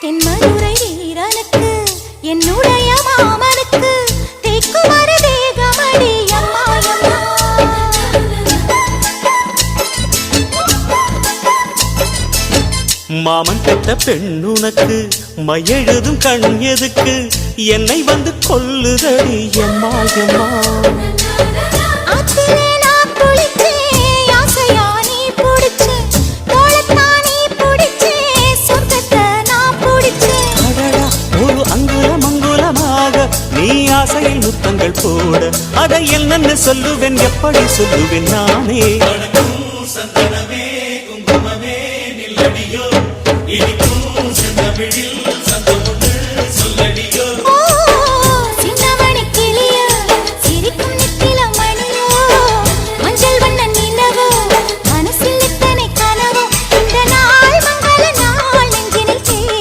தென்மதுரை வீரனுக்கு என்னுடைய மாமனுக்கு தேக்குமர தேகமடி அம்மா அம்மா. மாமன் பெற்ற பெண்ணுனக்கு மையெழுதும் கண் எதுக்கு என்னை வந்து கொல்லுதடி அம்மா அம்மா. ஆத்திலே நான் குளிச்சேன் ஆசையா நீ புடிச்சேன் தோளத்தான் நீ புடிச்சேன் சொர்க்கத்தை நான் புடிச்சேன். அடடா ஒரு அங்குலம் அங்குலமாக நீ ஆசையில் முத்தங்கள் போட அதை என்னன்னு சொல்லுவேன் எப்படி சொல்லுவேன் நானே. சந்தனமே குங்குமமே நில்லடியோ இனிக்கும் செந்தமிழில்